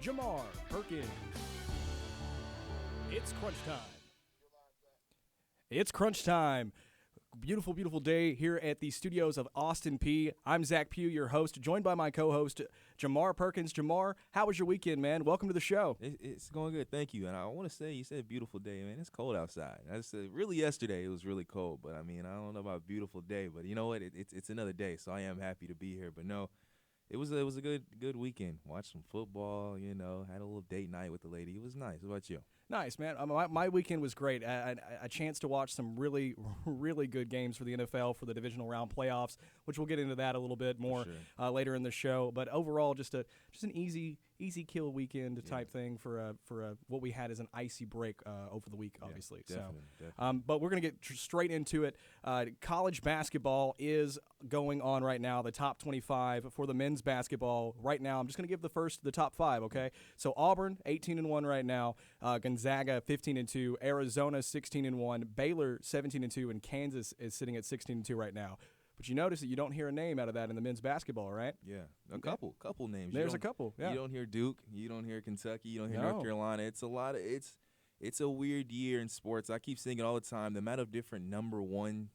Jahmar, Perkins. It's crunch time. It's crunch time. Beautiful, beautiful day here at the studios of Austin Peay. I'm Zach Pugh, your host, joined by my co-host, Jahmar Perkins. Jahmar, how was your weekend, man? Welcome to the show. It's going good, thank you. And I want to say, you said beautiful day, man. It's cold outside. I said, really yesterday it was really cold, but I mean, I don't know about beautiful day, but you know what? It's another day, so I am happy to be here. But no, it was a good weekend. Watched some football, had a little date night with the lady. It was nice. What about you? Nice, man. My weekend was great. A chance to watch some really, really good games for the NFL for the divisional round playoffs, which we'll get into that a little bit more later in the show. But overall, just an easy kill weekend type thing for what we had as an icy break over the week, obviously. Definitely. But we're going to get straight into it. College basketball is going on right now. The top 25 for the men's basketball right now. I'm just going to give the top 5. Okay, so Auburn 18-1 right now. Gonzaga 15-2, Arizona 16-1, Baylor 17-2, and Kansas is sitting at 16-2 right now. But you notice that you don't hear a name out of that in the men's basketball, right? Yeah, a couple names. There's a couple. Yeah. You don't hear Duke, you don't hear Kentucky, you don't hear North Carolina. It's a lot of it's a weird year in sports. I keep saying it all the time. The amount of different number one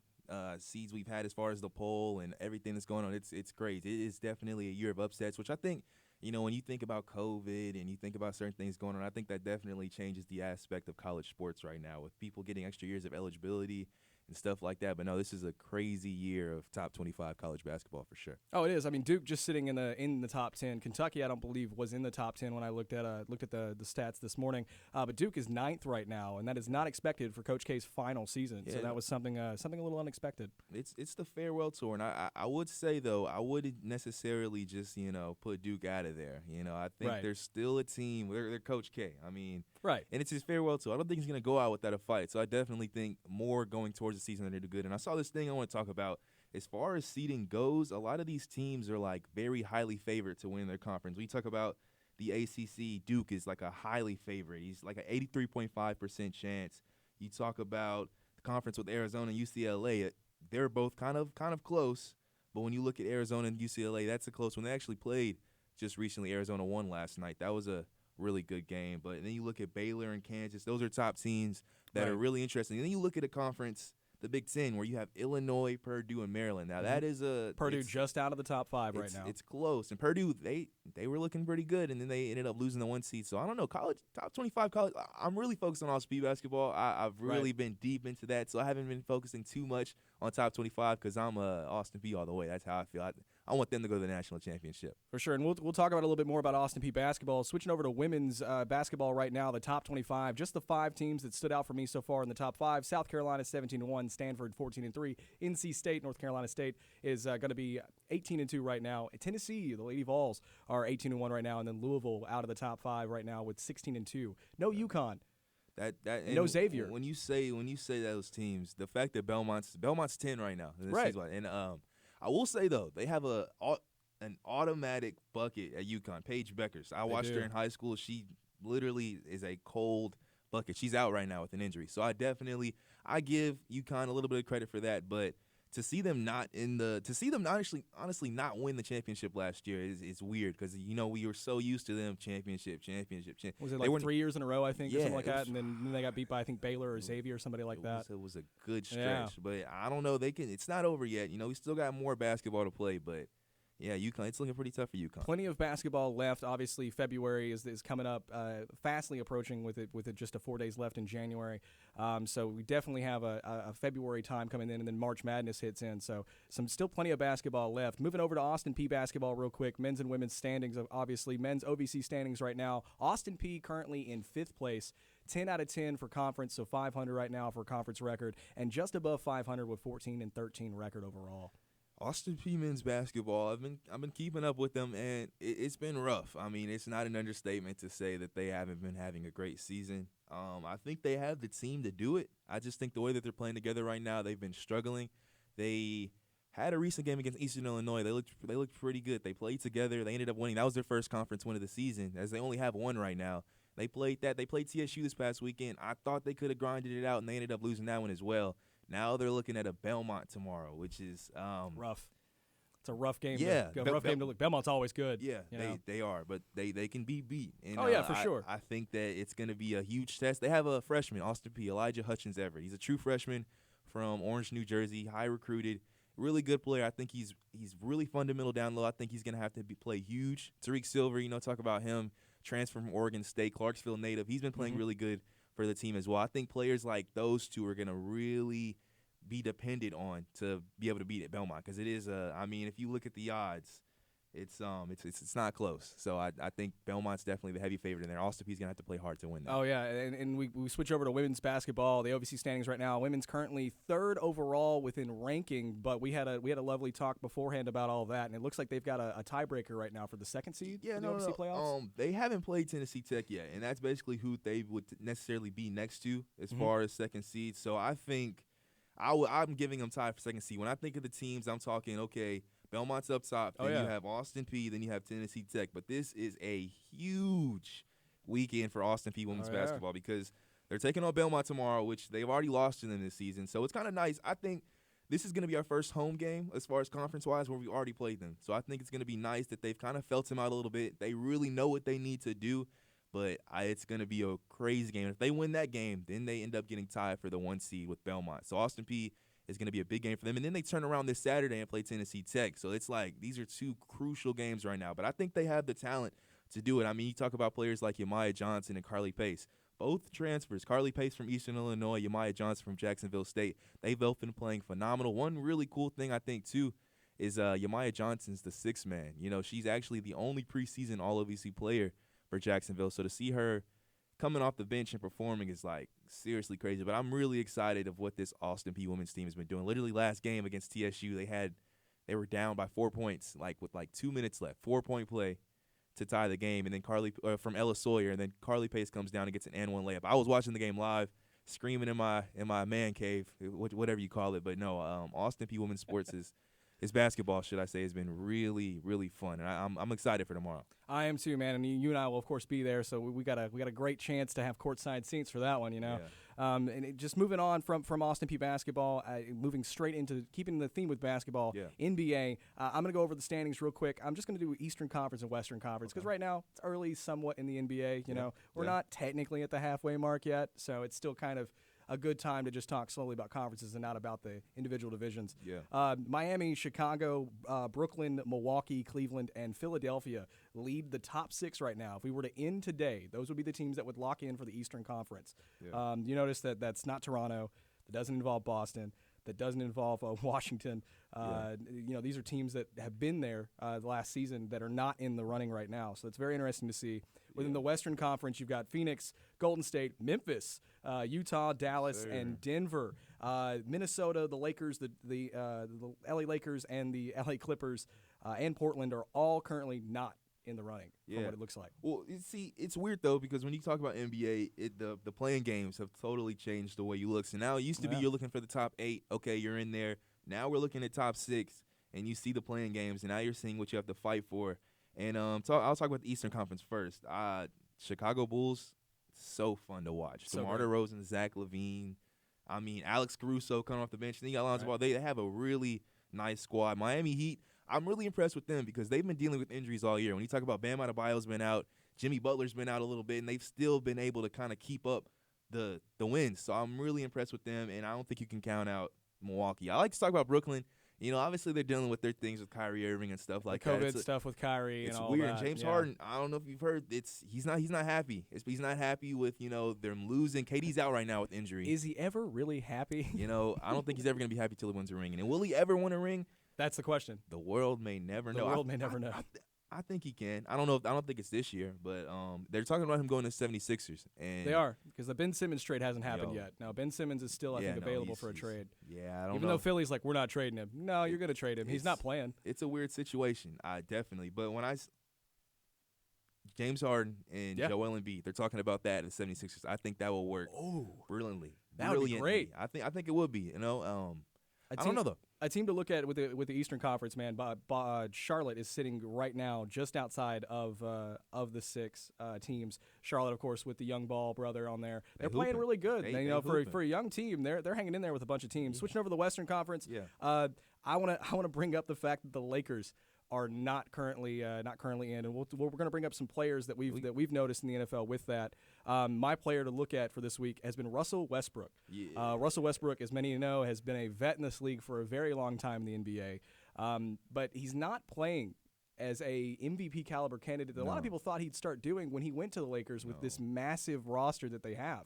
seeds we've had as far as the poll and everything that's going on, it's crazy. It is definitely a year of upsets, which I think. When you think about COVID and you think about certain things going on, I think that definitely changes the aspect of college sports right now with people getting extra years of eligibility and stuff like that. But no, this is a crazy year of top 25 college basketball for sure. Oh, it is. I mean, Duke just sitting in the top 10. Kentucky, I don't believe, was in the top 10 when I looked at the stats this morning. But Duke is 9th right now, and that is not expected for Coach K's final season. Yeah. So that was something a little unexpected. It's the farewell tour, and I would say though I wouldn't necessarily just put Duke out of there. I think there's still a team. They're Coach K. I mean, right. And it's his farewell tour. I don't think he's going to go out without a fight. So I definitely think more going towards the season than they do good. And I saw this thing I want to talk about. As far as seeding goes, a lot of these teams are like very highly favored to win their conference. When you talk about the ACC, Duke is like a highly favorite. He's like an 83.5% chance. You talk about the conference with Arizona and UCLA, they're both kind of close. But when you look at Arizona and UCLA, that's a close one. They actually played just recently. Arizona won last night. That was a really good game. But then you look at Baylor and Kansas. Those are top teams that are really interesting. And then you look at a conference, the Big Ten, where you have Illinois, Purdue, and Maryland. Now, that is Purdue just out of the top 5 right now. It's close. And Purdue, they were looking pretty good, and then they ended up losing the 1 seed. So, I don't know. Top 25 college, I'm really focused on all speed basketball. I've really been deep into that, so I haven't been focusing too much on top 25 because I'm Austin Peay all the way. That's how I feel. I want them to go to the national championship. For sure, and we'll talk about a little bit more about Austin Peay basketball. Switching over to women's basketball right now, the top 25, just the 5 teams that stood out for me so far in the top 5. South Carolina 17-1, Stanford 14-3, NC State, North Carolina State is going to be 18-2 right now. Tennessee, the Lady Vols, are 18-1 right now, and then Louisville out of the top 5 right now with 16-2. No UConn. No Xavier. When you say those teams, the fact that Belmont's 10 right now, right? And I will say though, they have an automatic bucket at UConn. Paige Beckers. I watched her in high school. She literally is a cold bucket. She's out right now with an injury. So I give UConn a little bit of credit for that, but to see them honestly not win the championship last year is weird because we were so used to them championship. Was it like 3 years in a row, I think, or something like that? And then they got beat by, I think, Baylor or Xavier or somebody like that. It was a good stretch, but I don't know. It's not over yet. We still got more basketball to play, but. Yeah, UConn. It's looking pretty tough for UConn. Plenty of basketball left. Obviously, February is coming up, fastly approaching with it just 4 days left in January. So we definitely have a February time coming in, and then March Madness hits in. So still plenty of basketball left. Moving over to Austin Peay basketball real quick. Men's and women's standings, obviously. Men's OVC standings right now. Austin Peay currently in 5th place. 10 out of 10 for conference, so 500 right now for conference record, and just above 500 with 14-13 record overall. Austin Peay men's basketball, I've been keeping up with them, and it's been rough. I mean, it's not an understatement to say that they haven't been having a great season. I think they have the team to do it. I just think the way that they're playing together right now, they've been struggling. They had a recent game against Eastern Illinois. They looked pretty good. They played together. They ended up winning. That was their first conference win of the season, as they only have one right now. They played that. They played TSU this past weekend. I thought they could have grinded it out, and they ended up losing that one as well. Now they're looking at a Belmont tomorrow, which is rough. It's a rough game. Yeah, Rough game to look. Belmont's always good. Yeah, you know? they are, but they can be beat. And, For sure. I think that it's going to be a huge test. They have a freshman, Austin Peay, Elijah Hutchins-Everett. He's a true freshman from Orange, New Jersey, high recruited, really good player. I think he's really fundamental down low. I think he's going to have to play huge. Tariq Silver, talk about him, transfer from Oregon State, Clarksville native. He's been playing really good for the team as well. I think players like those two are going to really be dependent on to be able to beat at Belmont, because it is if you look at the odds, it's not close. So I think Belmont's definitely the heavy favorite in there. Austin Peay's gonna have to play hard to win that. Oh yeah, and we switch over to women's basketball. The OVC standings right now. Women's currently 3rd overall within ranking, but we had a lovely talk beforehand about all of that, and it looks like they've got a tiebreaker right now for the 2nd seed in the OVC playoffs. They haven't played Tennessee Tech yet, and that's basically who they would necessarily be next to as far as 2nd seed. So I think I'm giving them tie for 2nd seed. When I think of the teams, I'm talking, okay, Belmont's up top. Then you have Austin Peay. Then you have Tennessee Tech. But this is a huge weekend for Austin Peay women's basketball, because they're taking on Belmont tomorrow, which they've already lost to them this season. So it's kind of nice. I think this is going to be our first home game as far as conference-wise, where we already played them. So I think it's going to be nice that they've kind of felt them out a little bit. They really know what they need to do. But it's going to be a crazy game. If they win that game, then they end up getting tied for the 1 seed with Belmont. So Austin Peay is going to be a big game for them. And then they turn around this Saturday and play Tennessee Tech. So it's like these are 2 crucial games right now. But I think they have the talent to do it. I mean, you talk about players like Yamaya Johnson and Carly Pace. Both transfers, Carly Pace from Eastern Illinois, Yamaya Johnson from Jacksonville State. They've both been playing phenomenal. One really cool thing I think, too, is Yamaya Johnson's the 6th man. She's actually the only preseason All-OVC player for Jacksonville. So to see her coming off the bench and performing is like seriously crazy. But I'm really excited of what this Austin Peay women's team has been doing. Literally last game against TSU, they were down by 4 points, with 2 minutes left, 4-point play to tie the game. And then Carly from Ella Sawyer, and then Carly Pace comes down and gets an and 1 layup. I was watching the game live, screaming in my man cave, whatever you call it. But no, Austin Peay women's sports is basketball, should I say, has been really, really fun, and I'm excited for tomorrow. I am too, man, and you and I will of course be there, so we got a great chance to have courtside seats for that one, Yeah. Just moving on from Austin Peay basketball, moving straight into keeping the theme with basketball, NBA. I'm gonna go over the standings real quick. I'm just gonna do Eastern Conference and Western Conference because right now it's early somewhat in the NBA. We're not technically at the halfway mark yet, so it's still kind of a good time to just talk slowly about conferences and not about the individual divisions. Miami, Chicago, Brooklyn, Milwaukee, Cleveland, and Philadelphia lead the top 6 right now. If we were to end today, those would be the teams that would lock in for the Eastern Conference. You notice that that's not Toronto. That doesn't involve Boston. That doesn't involve Washington. These are teams that have been there the last season that are not in the running right now. So it's very interesting to see. Within the Western Conference, you've got Phoenix, Golden State, Memphis, Utah, Dallas, and Denver. Minnesota, the Lakers, the LA Lakers, and the LA Clippers, and Portland are all currently not in the running from what it looks like. Well, see, it's weird, though, because when you talk about NBA, the playing games have totally changed the way you look. So now it used to be you're looking for the top 8. Okay, you're in there. Now we're looking at top 6, and you see the playing games, and now you're seeing what you have to fight for. And I'll talk about the Eastern Conference first. Chicago Bulls, so fun to watch. DeMar DeRozan, Zach LaVine. I mean, Alex Caruso coming off the bench. Then you got Lonzo Ball. They have a really nice squad. Miami Heat, I'm really impressed with them because they've been dealing with injuries all year. When you talk about Bam Adebayo's been out, Jimmy Butler's been out a little bit, and they've still been able to kind of keep up the wins. So I'm really impressed with them, and I don't think you can count out Milwaukee. I like to talk about Brooklyn. Obviously they're dealing with their things with Kyrie Irving and stuff like that. COVID stuff with Kyrie and all that. It's weird. And James Harden, I don't know if you've heard, he's not happy. He's not happy with, them losing. KD's out right now with injury. Is he ever really happy? I don't think he's ever going to be happy till he wins a ring. And will he ever win a ring? That's the question. The world may never know. The world may never know. I think he can. I don't think it's this year, but they're talking about him going to 76ers. And they are, because the Ben Simmons trade hasn't happened yet. Now, Ben Simmons is still, I think, available for a trade. Yeah, I don't know. Even though Philly's like, we're not trading him. No, you're going to trade him. He's not playing. It's a weird situation, definitely. But when James Harden and Joel Embiid, they're talking about that at the 76ers. I think that will work brilliantly. That would be great. I think it would be. I don't know, though. A team to look at with the Eastern Conference, man. Charlotte is sitting right now just outside of the 6 teams. Charlotte, of course, with the young Ball brother on there. They're playing really good. For a young team, they're hanging in there with a bunch of teams. Switching over to the Western Conference, I want to bring up the fact that the Lakers are not currently in, and we're going to bring up some players that we've noticed in the NFL with that. My player to look at for this week has been Russell Westbrook. Yeah. Russell Westbrook, as many of you know, has been a vet in this league for a very long time in the NBA, but he's not playing as a MVP caliber candidate that a lot of people thought he'd start doing when he went to the Lakers with this massive roster that they have.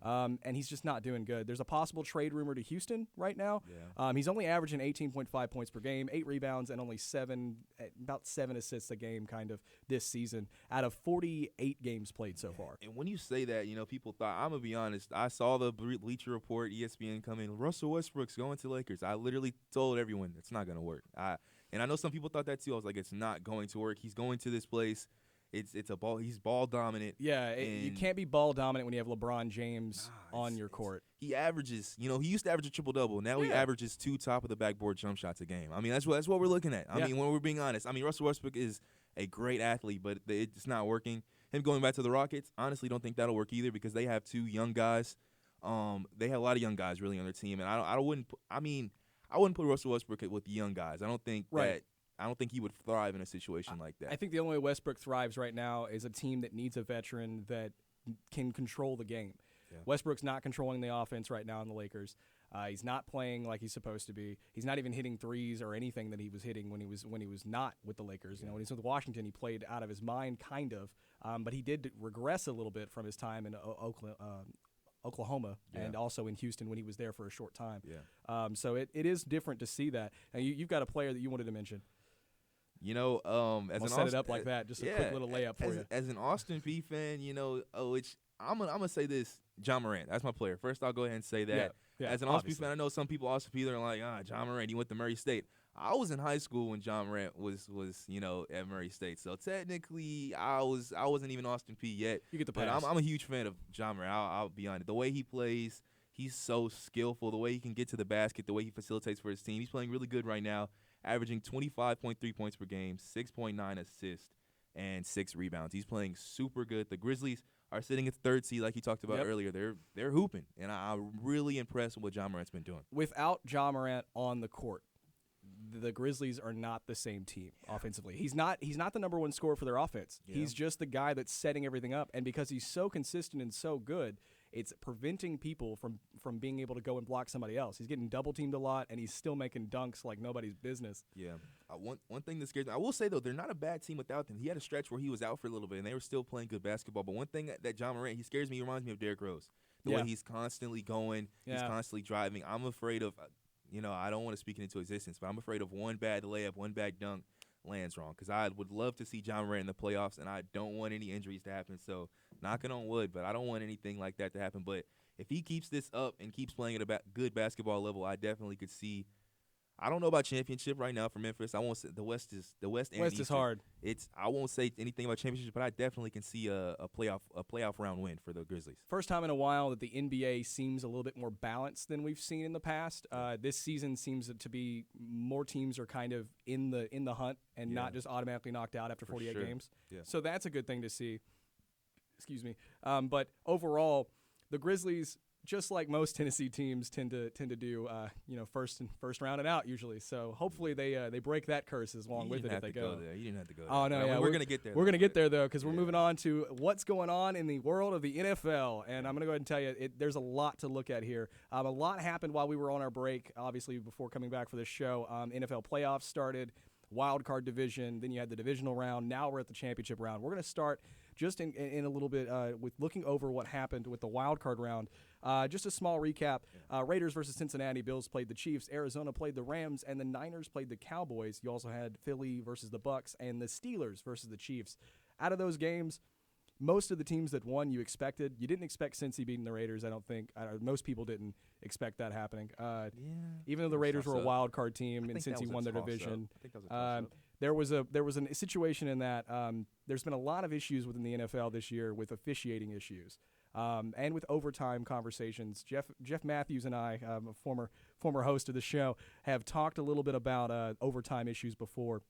And he's just not doing good. There's a possible trade rumor to Houston right now. Yeah. He's only averaging 18.5 points per game, 8 rebounds, and only about 7 assists a game kind of this season out of 48 games played so far. And when you say that, people thought, I'm going to be honest, I saw the Bleacher Report, ESPN come in, Russell Westbrook's going to Lakers. I literally told everyone it's not going to work. And I know some people thought that too. I was like, it's not going to work. He's going to this place. It's a ball. He's ball dominant. Yeah, you can't be ball dominant when you have LeBron James on your court. He averages, he used to average a triple-double. Now he averages 2 top-of-the-backboard jump shots a game. I mean, that's what we're looking at. I mean, when we're being honest. I mean, Russell Westbrook is a great athlete, but it's not working. Him going back to the Rockets, honestly don't think that'll work either because they have 2 young guys. They have a lot of young guys really on their team, and I wouldn't put Russell Westbrook with the young guys. I don't think he would thrive in a situation like that. I think the only way Westbrook thrives right now is a team that needs a veteran that can control the game. Yeah. Westbrook's not controlling the offense right now in the Lakers. He's not playing like he's supposed to be. He's not even hitting threes or anything that he was hitting when he was not with the Lakers. When he was with Washington, he played out of his mind, kind of. But he did regress a little bit from his time in Oklahoma and also in Houston when he was there for a short time. Yeah. So it is different to see that. Now you've got a player that you wanted to mention. As I'll an set it up like that, just a quick little layup for you. As an Austin Peay fan, I'm gonna say this, Jahmar. That's my player. First, I'll go ahead and say that. Yeah, as an Austin Peay fan, I know some people Austin Peay are like, Jahmar, he went to Murray State. I was in high school when Jahmar was at Murray State, so technically I wasn't even Austin Peay yet. You get the pass. But I'm a huge fan of Jahmar. I'll be honest. The way he plays, he's so skillful. The way he can get to the basket, the way he facilitates for his team. He's playing really good right now, averaging 25.3 points per game, 6.9 assists, and 6 rebounds. He's playing super good. The Grizzlies are sitting at 3rd seed, like you talked about earlier. They're hooping, and I'm really impressed with what Ja Morant's been doing. Without Ja Morant on the court, the Grizzlies are not the same team offensively. He's not the number one scorer for their offense. Yeah. He's just the guy that's setting everything up, and because he's so consistent and so good, it's preventing people from being able to go and block somebody else. He's getting double teamed a lot, and he's still making dunks like nobody's business. Yeah. One thing that scares me, I will say, though, they're not a bad team without him. He had a stretch where he was out for a little bit, and they were still playing good basketball. But one thing that Ja Morant, he scares me, he reminds me of Derrick Rose. The way he's constantly going, he's constantly driving. I'm afraid of, I don't want to speak it into existence, but I'm afraid of one bad layup, one bad dunk lands wrong, because I would love to see Ja Morant in the playoffs, and I don't want any injuries to happen. So knocking on wood, but I don't want anything like that to happen. But if he keeps this up and keeps playing at a good basketball level, I definitely could see. I don't know about championship right now for Memphis. I won't say the West is hard. I won't say anything about championship, but I definitely can see a playoff round win for the Grizzlies. First time in a while that the NBA seems a little bit more balanced than we've seen in the past. This season seems to be more teams are kind of in the hunt and not just automatically knocked out after 48 games. Yeah. So that's a good thing to see. Excuse me. But overall, the Grizzlies, just like most Tennessee teams, tend to do first round and out usually. So hopefully they break that curse along with it if they go. You didn't have to go there. Oh no, we're gonna get there. We're gonna get there though, because we're moving on to what's going on in the world of the NFL, and I'm gonna go ahead and tell you there's a lot to look at here. A lot happened while we were on our break, obviously before coming back for this show. NFL playoffs started, wild card division, then you had the divisional round. Now we're at the championship round. We're gonna start just in a little bit with looking over what happened with the wild card round. Just a small recap. Raiders versus Cincinnati. Bills played the Chiefs. Arizona played the Rams. And the Niners played the Cowboys. You also had Philly versus the Bucks and the Steelers versus the Chiefs. Out of those games, most of the teams that won you expected. You didn't expect Cincy beating the Raiders, I don't think. Most people didn't expect that happening. Even though the Raiders were a wild card team and Cincy won their division. I think that was a toss-up. There was a situation in that there's been a lot of issues within the NFL this year with officiating issues. And with overtime conversations. Jeff Matthews and I, a former host of the show, have talked a little bit about overtime issues before,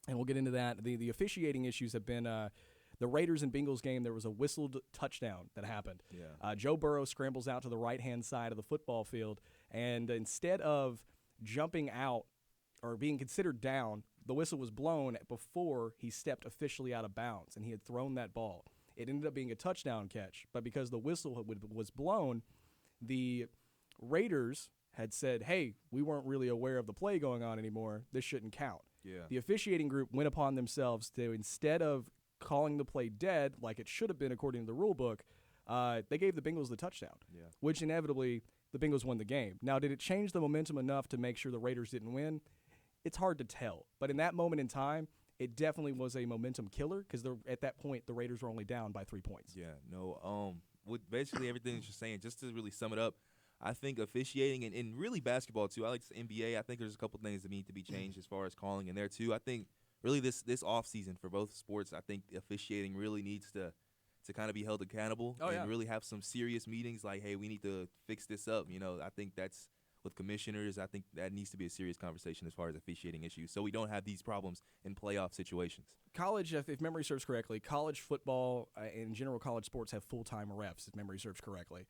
and we'll get into that. The officiating issues have been the Raiders and Bengals game. There was a whistled touchdown that happened. Yeah. Joe Burrow scrambles out to the right-hand side of the football field, and instead of jumping out or being considered down, the whistle was blown before he stepped officially out of bounds, and he had thrown that ball. It ended up being a touchdown catch, but because the whistle was blown, the Raiders had said, hey, we weren't really aware of the play going on anymore. This shouldn't count. Yeah. The officiating group went upon themselves to, instead of calling the play dead like it should have been according to the rule book, they gave the Bengals the touchdown, which inevitably the Bengals won the game. Now, did it change the momentum enough to make sure the Raiders didn't win? It's hard to tell. But in that moment in time, it definitely was a momentum killer because at that point, the Raiders were only down by 3 points. Yeah, no. With basically everything that you're saying, just to really sum it up, I think officiating and really basketball too. I like the NBA. I think there's a couple things that need to be changed as far as calling in there too. I think really this off season for both sports, I think officiating really needs to kind of be held accountable and really have some serious meetings like, hey, we need to fix this up. I think that's with commissioners. I think that needs to be a serious conversation as far as officiating issues, so we don't have these problems in playoff situations. College, if memory serves correctly, college football and in general college sports have full-time refs, if memory serves correctly.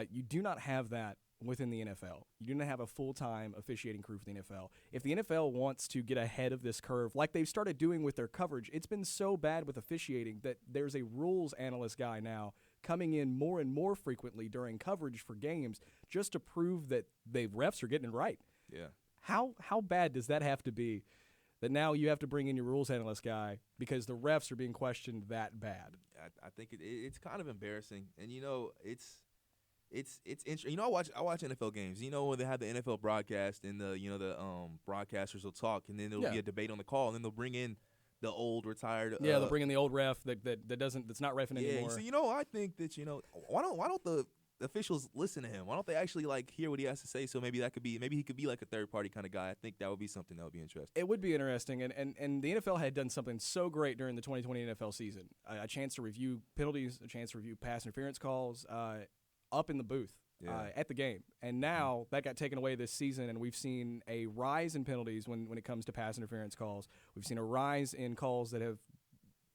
You do not have that within the NFL. You do not have a full-time officiating crew for the NFL. If the NFL wants to get ahead of this curve, like they've started doing with their coverage, it's been so bad with officiating that there's a rules analyst guy now coming in more and more frequently during coverage for games just to prove that the refs are getting it right. Yeah. How bad does that have to be that now you have to bring in your rules analyst guy because the refs are being questioned that bad? I think it's kind of embarrassing, and it's interesting. I watch NFL games. When they have the NFL broadcast and the broadcasters will talk, and then there'll be a debate on the call, and then they'll bring in the old retired. They'll bring in the old ref that's not reffing anymore. So I think that why don't the officials listen to him? Why don't they actually hear what he has to say? So maybe he could be like a third party kind of guy. I think that would be something that would be interesting. It would be interesting, and the NFL had done something so great during the 2020 NFL season. A chance to review penalties, a chance to review pass interference calls. Up in the booth at the game. And now that got taken away this season, and we've seen a rise in penalties when it comes to pass interference calls. We've seen a rise in calls that have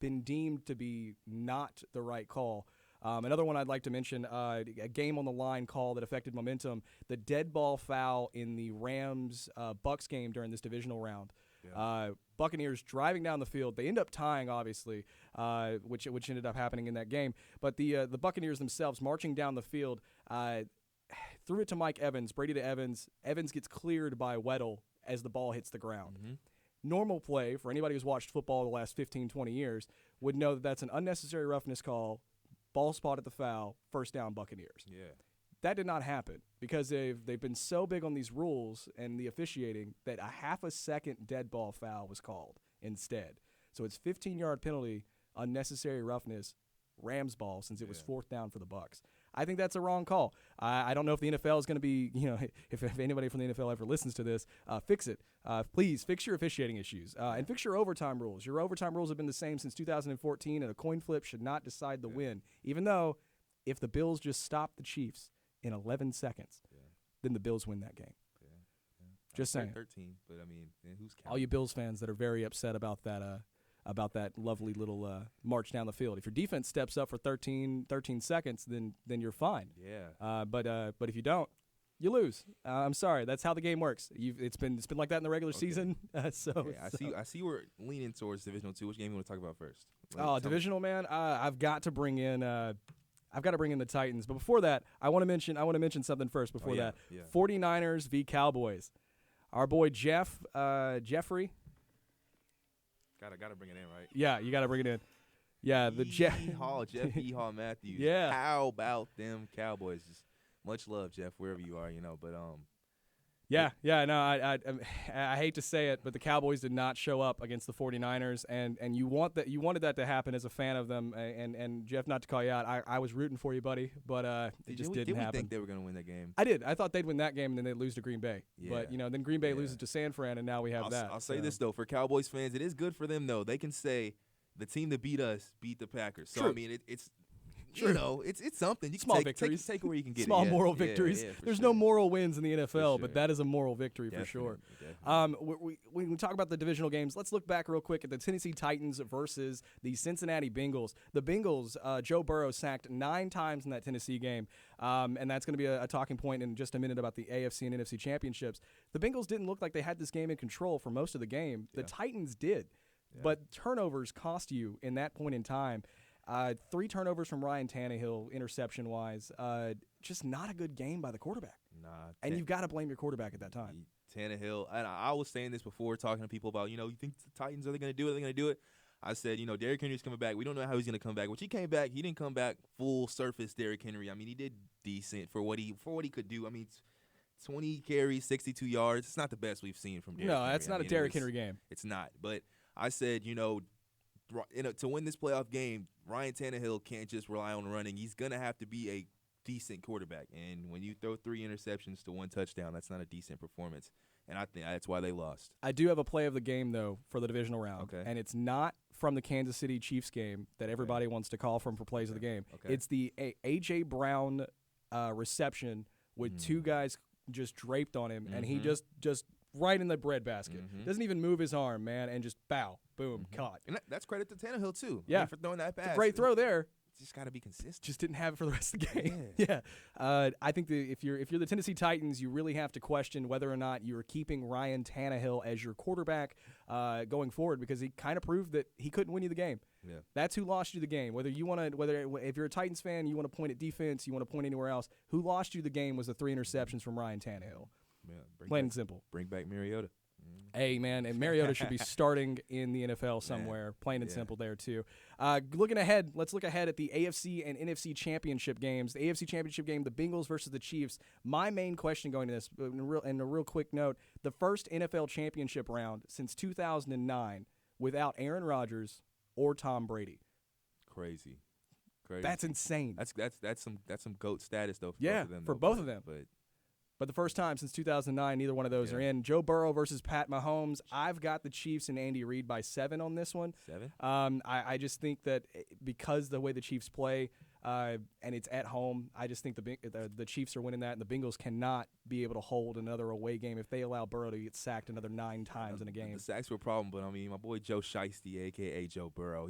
been deemed to be not the right call. Another one I'd like to mention, a game on the line call that affected momentum, the dead ball foul in the Rams-Bucks game during this divisional round. Yeah. Buccaneers driving down the field. They end up tying, obviously, which ended up happening in that game. But the Buccaneers themselves marching down the field threw it to Mike Evans, Brady to Evans. Evans gets cleared by Weddle as the ball hits the ground. Mm-hmm. Normal play for anybody who's watched football the last 15, 20 years would know that that's an unnecessary roughness call, ball spot at the foul, first down Buccaneers. Yeah. That did not happen because they've been so big on these rules and the officiating that a half a second dead ball foul was called instead. So it's 15-yard penalty, unnecessary roughness, Rams ball since it was fourth down for the Bucs. I think that's a wrong call. I don't know if the NFL is going to be, if anybody from the NFL ever listens to this, fix it. Please fix your officiating issues and fix your overtime rules. Your overtime rules have been the same since 2014, and a coin flip should not decide the win, even though if the Bills just stop the Chiefs in 11 seconds, then the Bills win that game. Just saying. 13, but I mean, who's counting? All you Bills fans that are very upset about that lovely little march down the field. If your defense steps up for 13 seconds, then you're fine. Yeah. But if you don't, you lose. I'm sorry. That's how the game works. It's been like that in the regular season. I see we're leaning towards Divisional 2. Which game you want to talk about first? Divisional, man. I've got to bring in the Titans. But before that, I want to mention something first before that. Yeah. 49ers v. Cowboys. Our boy Jeffrey. Gotta bring it in, right? Yeah, you gotta bring it in. Yeah, Jeff Yeehaw Matthews. Yeah. How about them Cowboys? Just much love, Jeff, wherever you are, but No, I hate to say it, but the Cowboys did not show up against the 49ers, and you wanted that to happen as a fan of them, and Jeff, not to call you out, I was rooting for you, buddy, but it just didn't happen. Did we think they were going to win that game? I did. I thought they'd win that game, and then they'd lose to Green Bay. Yeah. But, then Green Bay loses to San Fran, and now we have that. I'll say this, though. For Cowboys fans, it is good for them, though. They can say the team that beat us beat the Packers. So, True. I mean, it's you know, it's something. You can Small victories. Take it where you can get Small it. moral victories. There's no moral wins in the NFL, but that is a moral victory for sure. When we talk about the divisional games, let's look back real quick at the Tennessee Titans versus the Cincinnati Bengals. The Bengals, Joe Burrow sacked 9 times in that Tennessee game, and that's going to be a talking point in just a minute about the AFC and NFC championships. The Bengals didn't look like they had this game in control for most of the game. The Titans did, but turnovers cost you in that point in time. 3 turnovers from Ryan Tannehill, interception-wise. Just not a good game by the quarterback. And you've got to blame your quarterback at that time. Tannehill, and I was saying this before, talking to people about, you think the Titans, are they going to do it? Are they going to do it? I said, Derrick Henry's coming back. We don't know how he's going to come back. When he came back, he didn't come back full surface Derrick Henry. I mean, he did decent for what he could do. I mean, 20 carries, 62 yards. It's not the best we've seen from Derrick Henry. No, that's not a Derrick Henry game. It's not. But I said, to win this playoff game, Ryan Tannehill can't just rely on running. He's going to have to be a decent quarterback. And when you throw 3 interceptions to 1 touchdown, that's not a decent performance. And I think that's why they lost. I do have a play of the game, though, for the divisional round. Okay. And it's not from the Kansas City Chiefs game that everybody wants to call from for plays of the game. Okay. It's the A.J. Brown reception with 2 guys just draped on him, and he just right in the breadbasket. Doesn't even move his arm, man, and just bow, boom, caught. And that's credit to Tannehill, too. Yeah. For throwing that pass. It's a great throw there. Just got to be consistent. Just didn't have it for the rest of the game. Yeah. I think if you're the Tennessee Titans, you really have to question whether or not you're keeping Ryan Tannehill as your quarterback going forward, because he kind of proved that he couldn't win you the game. Yeah. That's who lost you the game. If you're a Titans fan, you want to point at defense, you want to point anywhere else. Who lost you the game was the 3 interceptions from Ryan Tannehill. Yeah, Plain and simple. Bring back Mariota. Hey, man, and Mariota should be starting in the NFL somewhere. Plain and simple there, too. Looking ahead, let's look ahead at the AFC and NFC championship games. The AFC championship game, the Bengals versus the Chiefs. My main question going to this, and a real quick note, the first NFL championship round since 2009 without Aaron Rodgers or Tom Brady. Crazy. That's insane. That's some GOAT status, though, for both of them. But the first time since 2009, neither one of those are in. Joe Burrow versus Pat Mahomes. I've got the Chiefs and Andy Reid by 7 on this one. 7? I just think that because the way the Chiefs play and it's at home, I just think the Chiefs are winning that, and the Bengals cannot be able to hold another away game if they allow Burrow to get sacked another 9 times in a game. The sacks were a problem, but, I mean, my boy Joe Shiesty, a.k.a. Joe Burrow,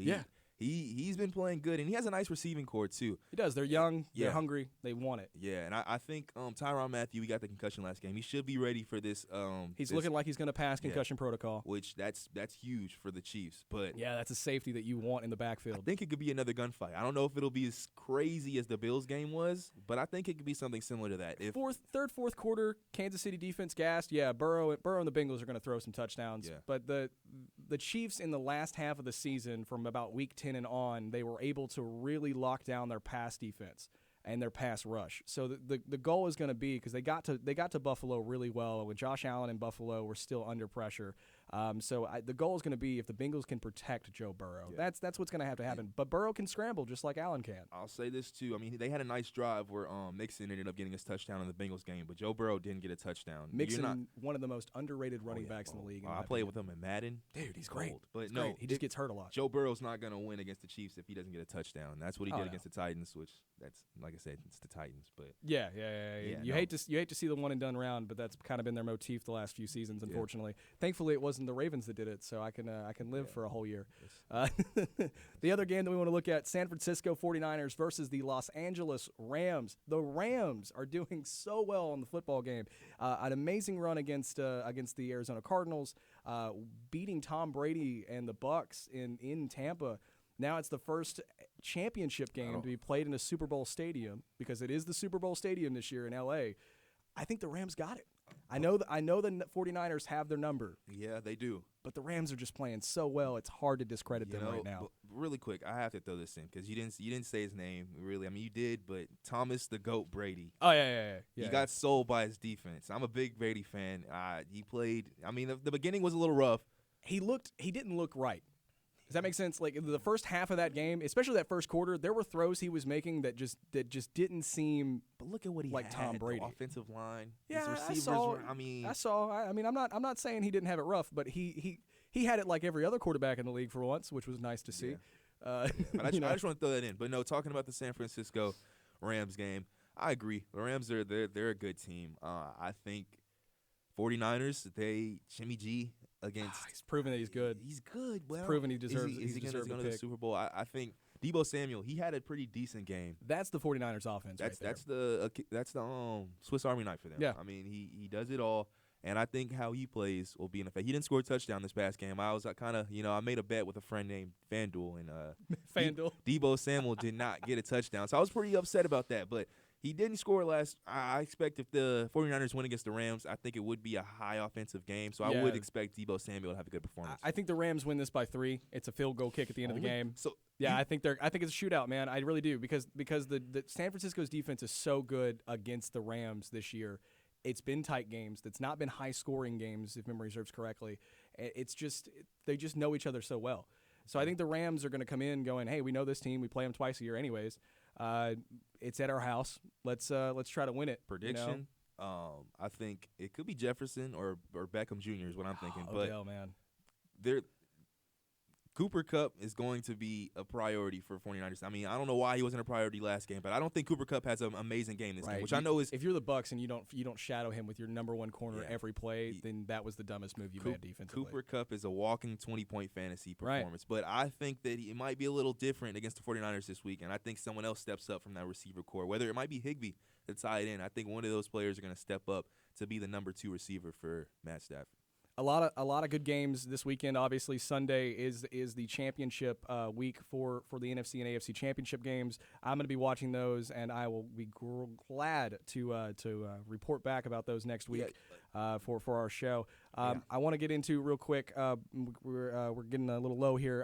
He's been playing good, and he has a nice receiving core, too. He does. They're young. They're hungry. They want it. Yeah, and I think Tyrann Mathieu, he got the concussion last game. He should be ready for this. He's looking like he's going to pass concussion protocol. Which that's huge for the Chiefs. But yeah, that's a safety that you want in the backfield. I think it could be another gunfight. I don't know if it'll be as crazy as the Bills game was, but I think it could be something similar to that. Third, fourth quarter, Kansas City defense gassed. Yeah, Burrow and the Bengals are going to throw some touchdowns. Yeah. But the Chiefs in the last half of the season, from about week 10 and on, they were able to really lock down their pass defense and their pass rush. So the goal is going to be, because they got to Buffalo really well when Josh Allen and Buffalo were still under pressure. The goal is going to be, if the Bengals can protect Joe Burrow, that's what's going to have to happen. But Burrow can scramble just like Allen can. I'll say this too. I mean, they had a nice drive where Mixon ended up getting his touchdown in the Bengals game, but Joe Burrow didn't get a touchdown. Mixon, one of the most underrated running backs in the league. I played with him in Madden. Dude, he's great. But he's great. He just gets hurt a lot. Joe Burrow's not going to win against the Chiefs if he doesn't get a touchdown. That's what he did against the Titans, which that's, like I said, it's the Titans. But yeah. You hate to see the one and done round, but that's kind of been their motif the last few seasons, unfortunately. Thankfully, it wasn't the Ravens that did it, so I can live for a whole year. The other game that we want to look at, San Francisco 49ers versus the Los Angeles Rams. The Rams are doing so well in the football game. An amazing run against the Arizona Cardinals, beating Tom Brady and the Bucs in Tampa. Now it's the first championship game to be played in a Super Bowl stadium, because it is the Super Bowl stadium this year in L.A. I think the Rams got it. I know the 49ers have their number. Yeah, they do. But the Rams are just playing so well, it's hard to discredit them right now. Really quick, I have to throw this in, because you didn't say his name, really. I mean, you did, but Thomas the GOAT Brady. Oh, yeah. He got sold by his defense. I'm a big Brady fan. He played – I mean, the beginning was a little rough. He didn't look right. Does that make sense? Like, the first half of that game, especially that first quarter, there were throws he was making that just didn't seem. But look at what he like had. Tom Brady. The offensive line. Yeah, his receivers I saw. I'm not saying he didn't have it rough, but he had it like every other quarterback in the league for once, which was nice to see. But I just want to throw that in. But no, talking about the San Francisco Rams game, I agree. The Rams they're a good team. I think 49ers, Jimmy G against. He's proven that he's good. He's good. Well, he's proven he deserves. Is he going to the the Super Bowl? I think Deebo Samuel, he had a pretty decent game. That's the 49ers offense. That's the Swiss Army knife for them. Yeah. I mean, he does it all. And I think how he plays will be in effect. He didn't score a touchdown this past game. I made a bet with a friend named FanDuel, and FanDuel. Deebo Samuel did not get a touchdown. So I was pretty upset about that. But he didn't score last. I expect if the 49ers win against the Rams, I think it would be a high offensive game. So I would expect Deebo Samuel to have a good performance. I think the Rams win this by 3. It's a field goal kick at the end of the game. So yeah, I think it's a shootout, man. I really do because the San Francisco's defense is so good against the Rams this year. It's been tight games. It's not been high-scoring games, if memory serves correctly. It's just they just know each other so well. So I think the Rams are going to come in going, hey, we know this team. We play them twice a year anyways. It's at our house. Let's try to win it. Prediction, I think it could be Jefferson or Beckham Jr. is what I'm thinking. Odell, man. Cooper Kupp is going to be a priority for 49ers. I mean, I don't know why he wasn't a priority last game, but I don't think Cooper Kupp has an amazing game this game, which I know is. If you're the Bucs and you don't shadow him with your number one corner every play, then that was the dumbest move you made defensively. Cooper Kupp is a walking 20-point fantasy performance, but I think that it might be a little different against the 49ers this week, and I think someone else steps up from that receiver core, whether it might be Higbee that's tied in. I think one of those players are going to step up to be the number 2 receiver for Matt Stafford. A lot of good games this weekend. Obviously, Sunday is the championship week for the NFC and AFC championship games. I'm going to be watching those, and I will be glad to report back about those next week for our show. I want to get into real quick. We're getting a little low here.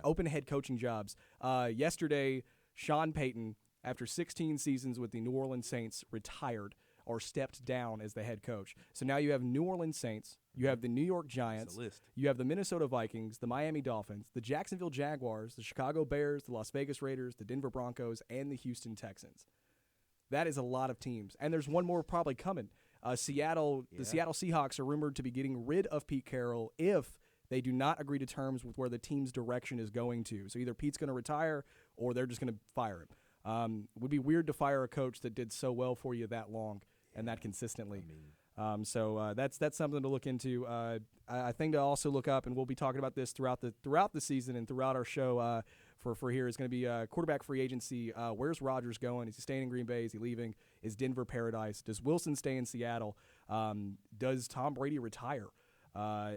Open head coaching jobs. Yesterday, Sean Payton, after 16 seasons with the New Orleans Saints, retired or stepped down as the head coach. So now you have New Orleans Saints, you have the New York Giants, you have the Minnesota Vikings, the Miami Dolphins, the Jacksonville Jaguars, the Chicago Bears, the Las Vegas Raiders, the Denver Broncos, and the Houston Texans. That is a lot of teams. And there's one more probably coming. The Seattle Seahawks are rumored to be getting rid of Pete Carroll if they do not agree to terms with where the team's direction is going to. So either Pete's going to retire or they're just going to fire him. Would be weird to fire a coach that did so well for you that long and that consistently. So that's something to look into. I think to also look up, and we'll be talking about this throughout the season and throughout our show for here is going to be quarterback free agency. Where's Rodgers going? Is he staying in Green Bay? Is he leaving? Is Denver paradise? Does Wilson stay in Seattle? Does Tom Brady retire?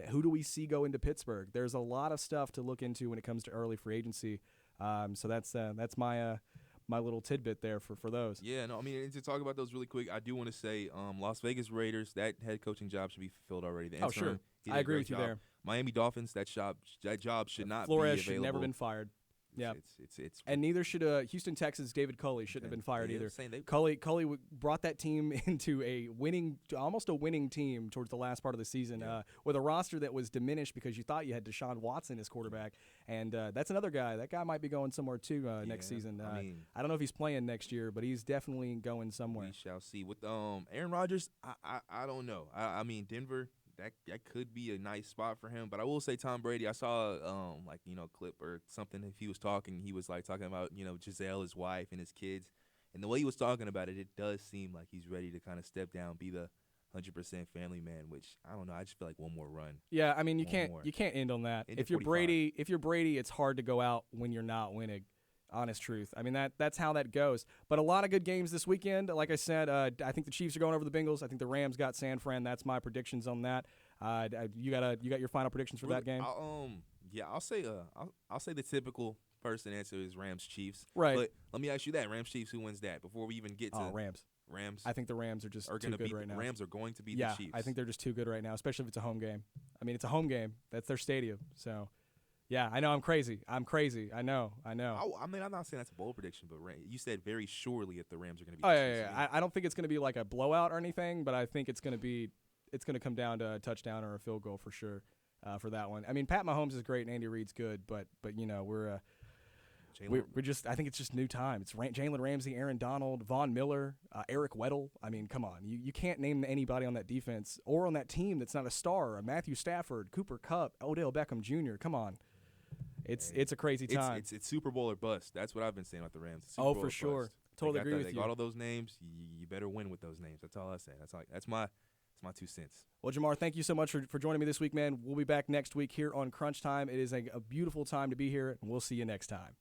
Who do we see go into Pittsburgh? There's a lot of stuff to look into when it comes to early free agency. So that's my little tidbit there for those. Yeah, no, I mean, and to talk about those really quick, I do want to say Las Vegas Raiders, that head coaching job should be fulfilled already. The sure. I agree with you there. Miami Dolphins, that job should not Flores be available. should never been fired. Yeah, it's and neither should Houston Texans' David Culley shouldn't have been fired either. Culley brought that team into almost a winning team towards the last part of the season with a roster that was diminished because you thought you had Deshaun Watson as quarterback, and that's another guy. That guy might be going somewhere too next season. I don't know if he's playing next year, but he's definitely going somewhere. We shall see. With Aaron Rodgers, I don't know. I mean, Denver. That could be a nice spot for him. But I will say Tom Brady, I saw a clip or something. If he was talking, he was talking about Giselle, his wife, and his kids. And the way he was talking about it, it does seem like he's ready to kind of step down, be the 100% family man, which I don't know. I just feel like one more run. Yeah, I mean you can't end on that. If you're Brady, it's hard to go out when you're not winning. Honest truth. I mean that's how that goes. But a lot of good games this weekend. Like I said, I think the Chiefs are going over the Bengals. I think the Rams got San Fran. That's my predictions on that. You got your final predictions for that game? I'll say the typical person answer is Rams Chiefs. Right. But let me ask you that Rams Chiefs, who wins that before we even get to Rams. Rams. I think the Rams are just too good right now. Rams are going to beat the Chiefs. I think they're just too good right now, especially if it's a home game. I mean, it's a home game. That's their stadium. So. Yeah, I know I'm crazy. I know. I mean, I'm not saying that's a bold prediction, but you said very surely if the Rams are going to be. Oh yeah. I don't think it's going to be like a blowout or anything, but I think it's going to come down to a touchdown or a field goal for sure for that one. I mean, Pat Mahomes is great and Andy Reid's good, but we're just I think it's just new time. It's Jalen Ramsey, Aaron Donald, Von Miller, Eric Weddle. I mean, come on, you can't name anybody on that defense or on that team that's not a star. Matthew Stafford, Cooper Kupp, Odell Beckham Jr. Come on. It's a crazy time. It's Super Bowl or bust. That's what I've been saying about the Rams. Super Oh, Bowl for or sure. bust. Totally agree with they you. got all those names. You better win with those names. That's all I say. That's my 2 cents. Well, Jahmar, thank you so much for joining me this week, man. We'll be back next week here on Crunch Time. It is a beautiful time to be here, and we'll see you next time.